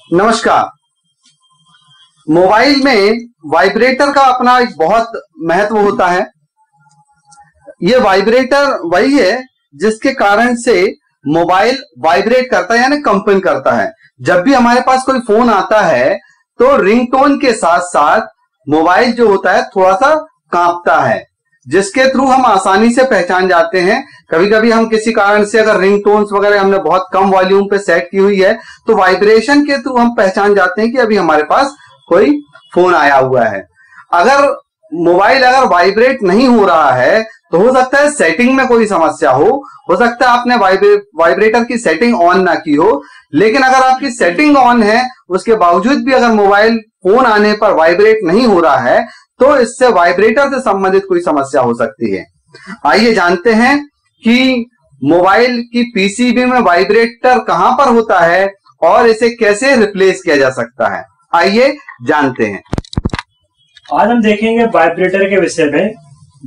नमस्कार। मोबाइल में वाइब्रेटर का अपना एक बहुत महत्व होता है। ये वाइब्रेटर वही है जिसके कारण से मोबाइल वाइब्रेट करता है यानी कंपन करता है। जब भी हमारे पास कोई फोन आता है तो रिंगटोन के साथ साथ मोबाइल जो होता है थोड़ा सा कांपता है, जिसके थ्रू हम आसानी से पहचान जाते हैं। कभी कभी हम किसी कारण से अगर रिंगटोन्स वगैरह हमने बहुत कम वॉल्यूम पे सेट की हुई है तो वाइब्रेशन के थ्रू हम पहचान जाते हैं कि अभी हमारे पास कोई फोन आया हुआ है। अगर मोबाइल वाइब्रेट नहीं हो रहा है तो हो सकता है सेटिंग में कोई समस्या हो सकता है आपने वाइब्रेटर की सेटिंग ऑन ना की हो। लेकिन अगर आपकी सेटिंग ऑन है उसके बावजूद भी अगर मोबाइल फोन आने पर वाइब्रेट नहीं हो रहा है तो इससे वाइब्रेटर से संबंधित कोई समस्या हो सकती है। आइए जानते हैं कि मोबाइल की पीसीबी में वाइब्रेटर कहां पर होता है और इसे कैसे रिप्लेस किया जा सकता है। आइए जानते हैं। आज हम देखेंगे वाइब्रेटर के विषय में।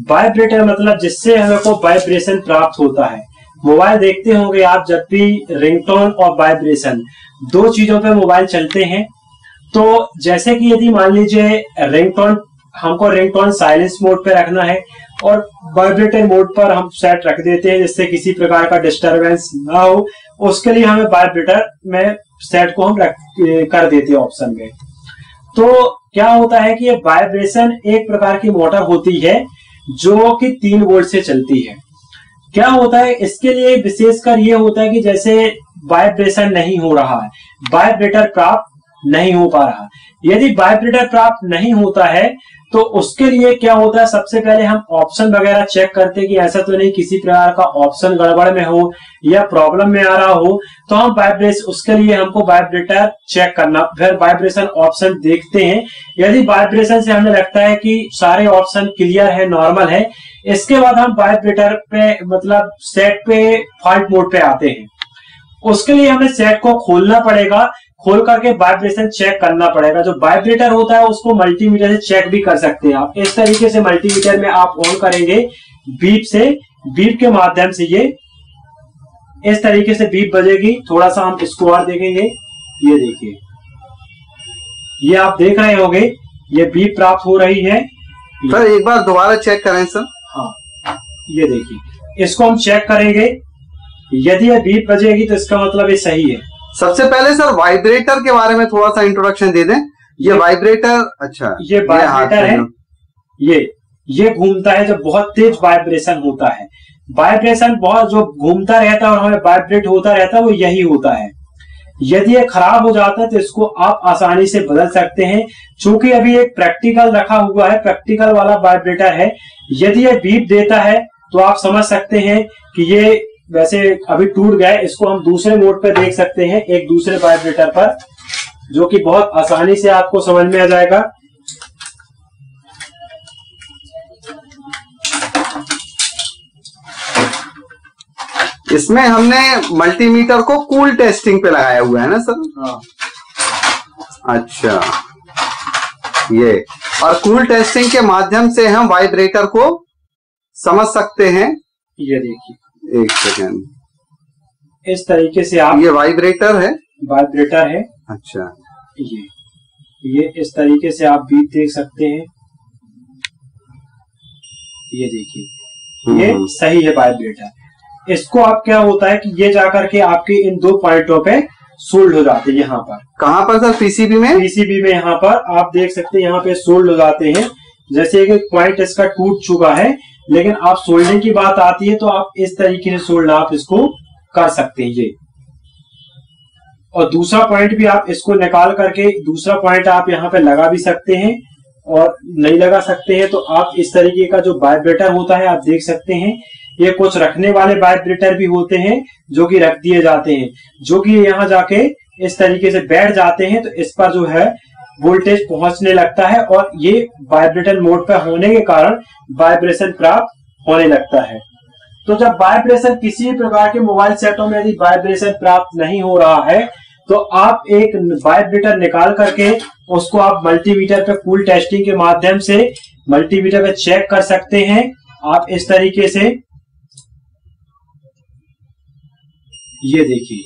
वाइब्रेटर मतलब जिससे हमें को वाइब्रेशन प्राप्त होता है। मोबाइल देखते होंगे आप, जब भी रिंगटोन और वाइब्रेशन दो चीजों पे मोबाइल चलते हैं। तो जैसे कि यदि मान लीजिए हमको रिंगटोन साइलेंस मोड पे रखना है और वाइब्रेटर मोड पर हम सेट रख देते हैं जिससे किसी प्रकार का डिस्टरबेंस ना हो, उसके लिए हमें वाइब्रेटर में सेट को हम कर देते हैं ऑप्शन में। तो क्या होता है कि ये वाइब्रेशन एक प्रकार की मोटर होती है जो कि 3 वोल्ट से चलती है। क्या होता है इसके लिए विशेषकर ये होता है कि जैसे वाइब्रेशन नहीं हो रहा है, वाइब्रेटर प्राप्त नहीं हो पा रहा। यदि वाइब्रेटर प्राप्त नहीं होता है तो उसके लिए क्या होता है, सबसे पहले हम ऑप्शन वगैरह चेक करते हैं कि ऐसा तो नहीं किसी प्रकार का ऑप्शन गड़बड़ में हो या प्रॉब्लम में आ रहा हो। तो हम उसके लिए हमको वाइब्रेटर चेक करना, फिर वाइब्रेशन ऑप्शन देखते हैं। यदि वाइब्रेशन से हमें लगता है कि सारे ऑप्शन क्लियर है, नॉर्मल है, इसके बाद हम वाइब्रेटर पे मतलब सेट पे फॉल्ट मोड पे आते हैं। उसके लिए हमें सेट को खोलना पड़ेगा, खोल करके वाइब्रेशन चेक करना पड़ेगा। जो वाइब्रेटर होता है उसको मल्टीमीटर से चेक भी कर सकते हैं आप। इस तरीके से मल्टीमीटर में आप ऑन करेंगे बीप के माध्यम से ये इस तरीके से बीप बजेगी। थोड़ा सा हम इसको और देखेंगे, ये देखिए, ये आप देख रहे होंगे ये बीप प्राप्त हो रही है। सर एक बार दोबारा चेक करें सर। हाँ, ये देखिए, इसको हम चेक करेंगे। यदि ये बीप बजेगी तो इसका मतलब ये सही है। सबसे पहले सर वाइब्रेटर के बारे में थोड़ा सा इंट्रोडक्शन दे दें। ये वाइब्रेटर, अच्छा ये वाइब्रेटर है, ये घूमता है जब बहुत तेज वाइब्रेशन होता है। वाइब्रेशन बहुत जो घूमता रहता है और हमें वाइब्रेट होता रहता है वो यही होता है। यदि ये खराब हो जाता है तो इसको आप आसानी से बदल सकते हैं। चूंकि अभी एक प्रैक्टिकल रखा हुआ है, प्रैक्टिकल वाला वाइब्रेटर है। यदि ये बीप देता है तो आप समझ सकते हैं कि ये वैसे अभी टूट गया है। इसको हम दूसरे मोड पे देख सकते हैं, एक दूसरे वाइब्रेटर पर, जो कि बहुत आसानी से आपको समझ में आ जाएगा। इसमें हमने मल्टीमीटर को कूल टेस्टिंग पे लगाया हुआ है ना सर? हाँ। अच्छा, ये और कूल टेस्टिंग के माध्यम से हम वाइब्रेटर को समझ सकते हैं। ये देखिए, एक सेकेंड, इस तरीके से आप, ये वाइब्रेटर है। अच्छा, ये इस तरीके से आप बीप देख सकते हैं। ये देखिए, ये सही है वाइब्रेटर। इसको आप क्या होता है कि ये जाकर के आपके इन 2 पॉइंटों पे सोल्ड हो जाते हैं। यहाँ पर, कहाँ पर सर? पीसीबी में यहाँ पर आप देख सकते हैं, यहाँ पे सोल्ड हो जाते हैं। जैसे कि पॉइंट इसका टूट चुका है, लेकिन आप सोल्डिंग की बात आती है तो आप इस तरीके से सोल्ड आप इसको कर सकते हैं। ये और दूसरा पॉइंट भी आप इसको निकाल करके दूसरा पॉइंट आप यहाँ पे लगा भी सकते हैं और नहीं लगा सकते हैं। तो आप इस तरीके का जो वाइब्रेटर होता है आप देख सकते हैं। ये कुछ रखने वाले वाइब्रेटर भी होते हैं जो कि रख दिए जाते हैं, जो कि यहाँ जाके इस तरीके से बैठ जाते हैं। तो इस पर जो है वोल्टेज पहुंचने लगता है और ये वाइब्रेटर मोड पर होने के कारण वाइब्रेशन प्राप्त होने लगता है। तो जब वाइब्रेशन किसी प्रकार के मोबाइल सेटों में यदि वाइब्रेशन प्राप्त नहीं हो रहा है तो आप एक वाइब्रेटर निकाल करके उसको आप मल्टीमीटर पे कूल टेस्टिंग के माध्यम से मल्टीमीटर पे चेक कर सकते हैं। आप इस तरीके से, ये देखिए,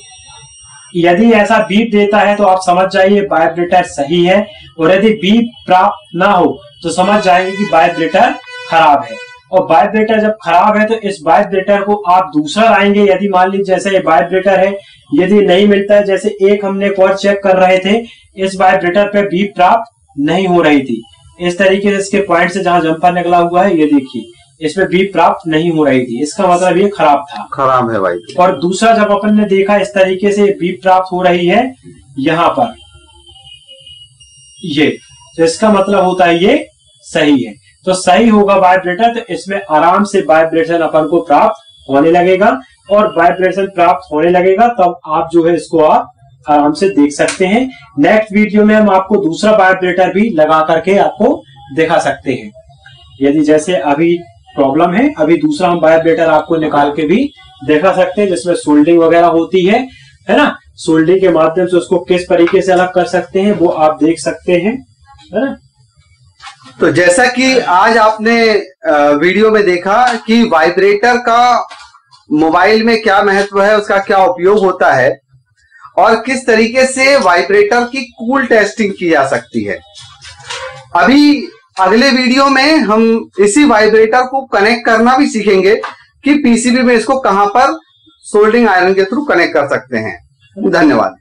यदि ऐसा बीप देता है तो आप समझ जाइए वाइब्रेटर सही है, और यदि बीप प्राप्त ना हो तो समझ जाएंगे कि वाइब्रेटर खराब है। और वाइब्रेटर जब खराब है तो इस वाइब्रेटर को आप दूसरा लाएंगे। यदि मान लीजिए जैसे ये वाइब्रेटर है, यदि नहीं मिलता है, जैसे एक हमने एक और चेक कर रहे थे, इस वाइब्रेटर पे बीप प्राप्त नहीं हो रही थी, इस तरीके से इसके पॉइंट से जहां जंपर निकला हुआ है, ये देखिए इसमें बीप प्राप्त नहीं हो रही थी, इसका मतलब ये खराब था, खराब है भाई। और दूसरा जब अपन ने देखा इस तरीके से बीप प्राप्त हो रही है यहां पर, ये तो इसका मतलब होता है ये सही है। तो सही होगा वाइब्रेटर, तो इसमें आराम से वाइब्रेशन अपन को प्राप्त होने लगेगा, और वाइब्रेशन प्राप्त होने लगेगा तब आप जो है इसको आप आराम से देख सकते हैं। नेक्स्ट वीडियो में हम आपको दूसरा वाइब्रेटर भी लगा करके आपको दिखा सकते हैं। यदि जैसे अभी प्रॉब्लम है, अभी दूसरा हम वाइब्रेटर आपको निकाल के भी दिखा सकते हैं, जिसमें सोल्डिंग वगैरह होती है ना। सोल्डिंग के माध्यम से उसको किस तरीके से अलग कर सकते हैं वो आप देख सकते हैं, है ना। तो जैसा कि आज आपने वीडियो में देखा कि वाइब्रेटर का मोबाइल में क्या महत्व है, उसका क्या उपयोग होता है, और किस तरीके से वाइब्रेटर की कूल टेस्टिंग की जा सकती है। अभी अगले वीडियो में हम इसी वाइब्रेटर को कनेक्ट करना भी सीखेंगे कि पीसीबी में इसको कहां पर सोल्डरिंग आयरन के थ्रू कनेक्ट कर सकते हैं। धन्यवाद।